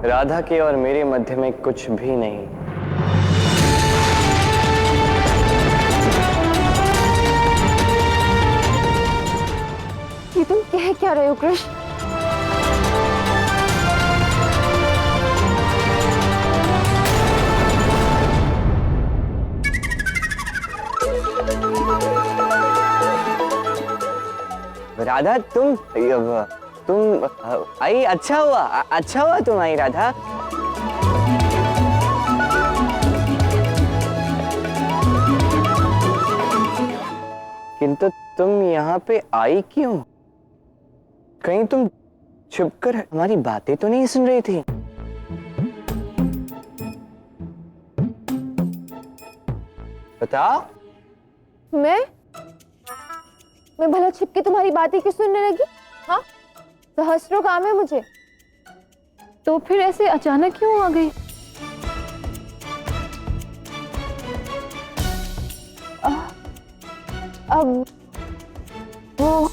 राधा के और मेरे मध्य में कुछ भी नहीं। ये तुम कह क्या रहे हो कृष्ण? राधा तुम आई, अच्छा हुआ तुम आई राधा। किंतु तुम यहाँ पे आई क्यों? कहीं तुम छुपकर हमारी बातें तो नहीं सुन रही थी? बताओ। मैं भला छिप के तुम्हारी बातें क्यों सुनने लगी? हाँ, सहस्त्रों काम है मुझे। तो फिर ऐसे अचानक क्यों आ गई? अब वो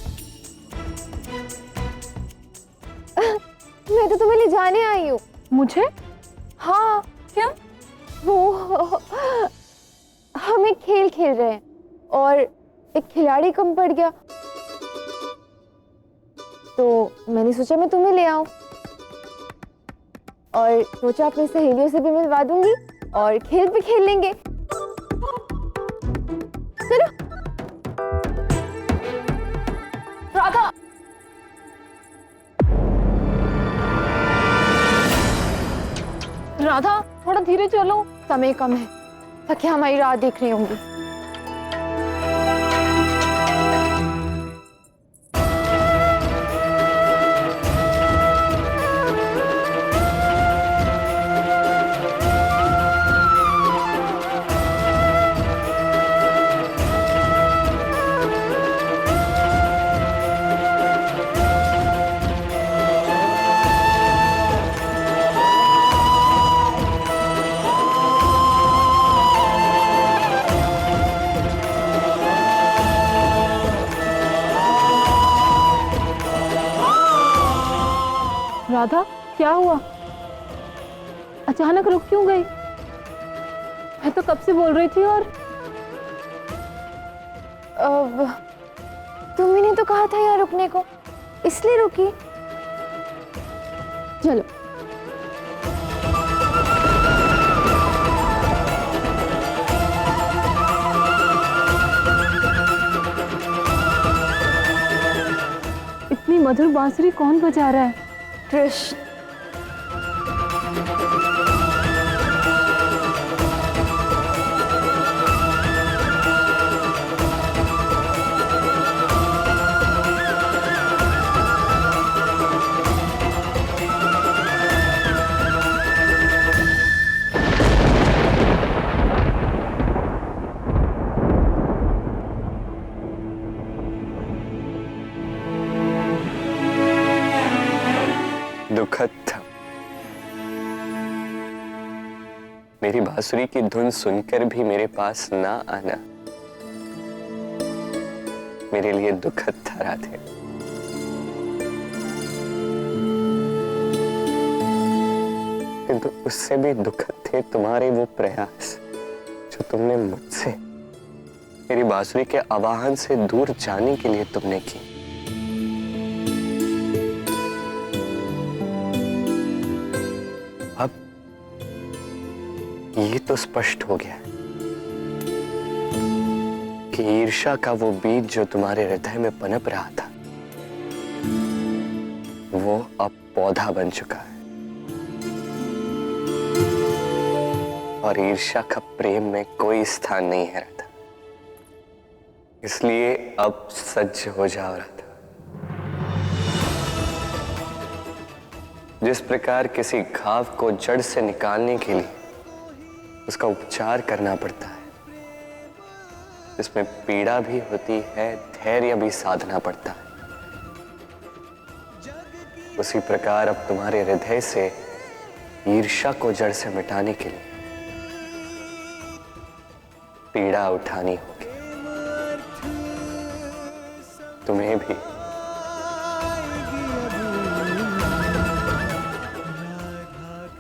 मैं तो तुम्हें ले जाने आई हूँ। मुझे? हाँ। क्या? वो हम एक खेल खेल रहे हैं और एक खिलाड़ी कम पड़ गया, तो मैंने सोचा मैं तुम्हें ले आऊं और सोचा अपनी सहेलियों से भी मिलवा दूंगी और खेल भी खेल लेंगे। चलो। राधा! राधा, थोड़ा धीरे चलो। समय कम है, सखियां हमारी राह देख रही होंगी। राधा, क्या हुआ? अचानक रुक क्यों गई? मैं तो कब से बोल रही थी। और अब तुमने तो कहा था यहाँ रुकने को, इसलिए रुकी। चलो। इतनी मधुर बांसुरी कौन बजा रहा है? कृष्ण। दुखद था। मेरी बांसुरी की धुन सुनकर भी मेरे पास ना आना मेरे लिए दुखद था राधे। किंतु उससे भी दुखद थे तुम्हारे वो प्रयास जो तुमने मुझसे, मेरी बांसुरी के आवाहन से दूर जाने के लिए तुमने की। अब ये तो स्पष्ट हो गया कि ईर्ष्या का वो बीज जो तुम्हारे हृदय में पनप रहा था वो अब पौधा बन चुका है, और ईर्ष्या का प्रेम में कोई स्थान नहीं है राधा। इसलिए अब सज्ज हो जाओ राधा। जिस प्रकार किसी घाव को जड़ से निकालने के लिए उसका उपचार करना पड़ता है, इसमें पीड़ा भी होती है, धैर्य भी साधना पड़ता है, उसी प्रकार अब तुम्हारे हृदय से ईर्ष्या को जड़ से मिटाने के लिए पीड़ा उठानी होगी तुम्हें भी।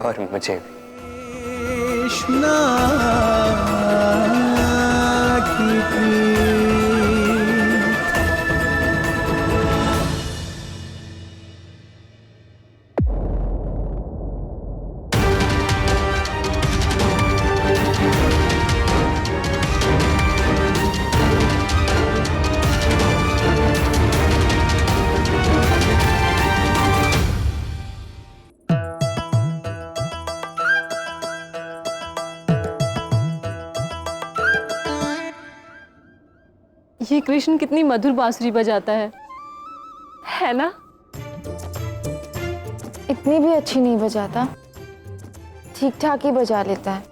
और मुझे भी। कृष्णा की प्रीत। ये कृष्ण कितनी मधुर बांसुरी बजाता है ना? इतनी भी अच्छी नहीं बजाता, ठीक ठाक ही बजा लेता है।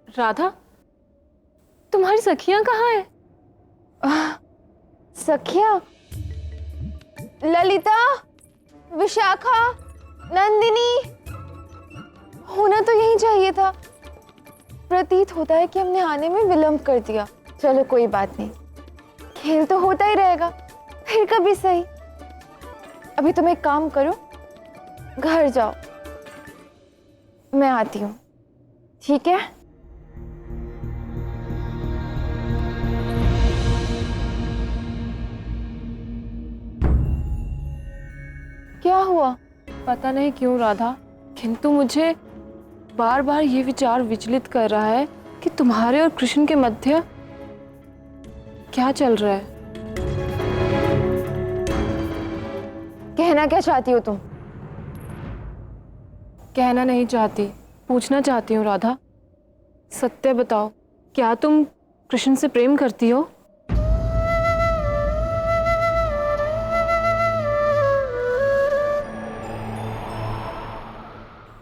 राधा, तुम्हारी सखियां कहाँ है? सखिया, ललिता, विशाखा, नंदिनी, होना तो यही चाहिए था। प्रतीत होता है कि हमने आने में विलंब कर दिया। चलो कोई बात नहीं, खेल तो होता ही रहेगा, फिर कभी सही। अभी तुम एक काम करो, घर जाओ, मैं आती हूँ, ठीक है? क्या हुआ? पता नहीं क्यों राधा, किंतु मुझे बार बार ये विचार विचलित कर रहा है कि तुम्हारे और कृष्ण के मध्य क्या चल रहा है। कहना क्या चाहती हो तुम? कहना नहीं चाहती, पूछना चाहती हूँ राधा। सत्य बताओ, क्या तुम कृष्ण से प्रेम करती हो?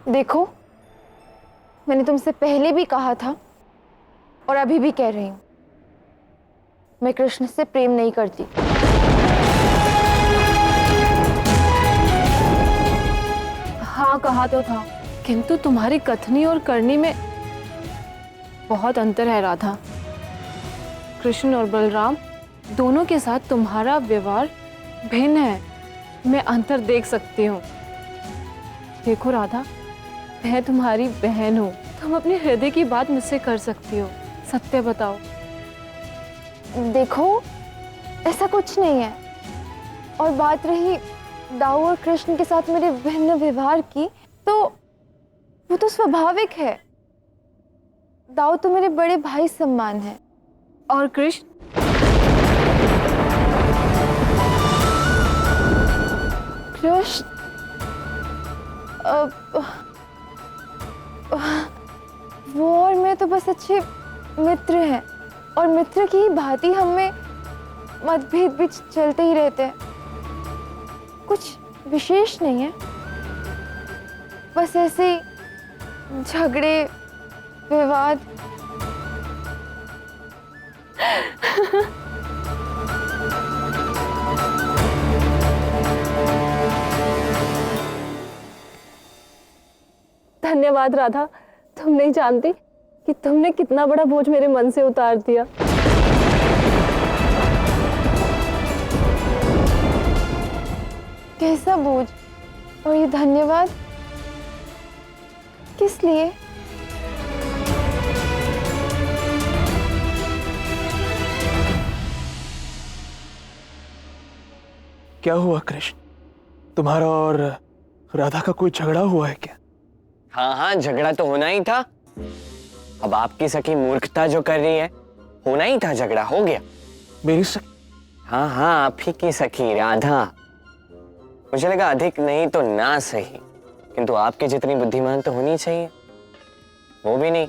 देखो, मैंने तुमसे पहले भी कहा था और अभी भी कह रही हूं, मैं कृष्ण से प्रेम नहीं करती। हाँ, कहा तो था, किंतु तुम्हारी कथनी और करनी में बहुत अंतर है राधा। कृष्ण और बलराम दोनों के साथ तुम्हारा व्यवहार भिन्न है। मैं अंतर देख सकती हूँ। देखो राधा, मैं तुम्हारी बहन हूँ, तुम अपने हृदय की बात मुझसे कर सकती हो। सत्य बताओ। देखो, ऐसा कुछ नहीं है। और बात रही दाऊ और कृष्ण के साथ मेरे भिन्न व्यवहार की, तो वो तो स्वाभाविक है। दाऊ तो मेरे बड़े भाई समान है। और कृष्ण? कृष्ण वो और मैं तो बस अच्छे मित्र हैं, और मित्र की ही भांति हमें मतभेद भी चलते ही रहते हैं। कुछ विशेष नहीं है, बस ऐसे ही झगड़े, विवाद। धन्यवाद राधा, तुम नहीं जानती कि तुमने कितना बड़ा बोझ मेरे मन से उतार दिया। कैसा बोझ? और ये धन्यवाद किस लिए? क्या हुआ कृष्ण, तुम्हारा और राधा का कोई झगड़ा हुआ है क्या? हाँ हाँ, झगड़ा तो होना ही था। अब आपकी सखी मूर्खता जो कर रही है, होना ही था, झगड़ा हो गया। मेरी सखी? हाँ हाँ, आप ही की सखी राधा। मुझे लगा अधिक नहीं तो ना सही, किंतु आपकी जितनी बुद्धिमान तो होनी चाहिए, वो भी नहीं।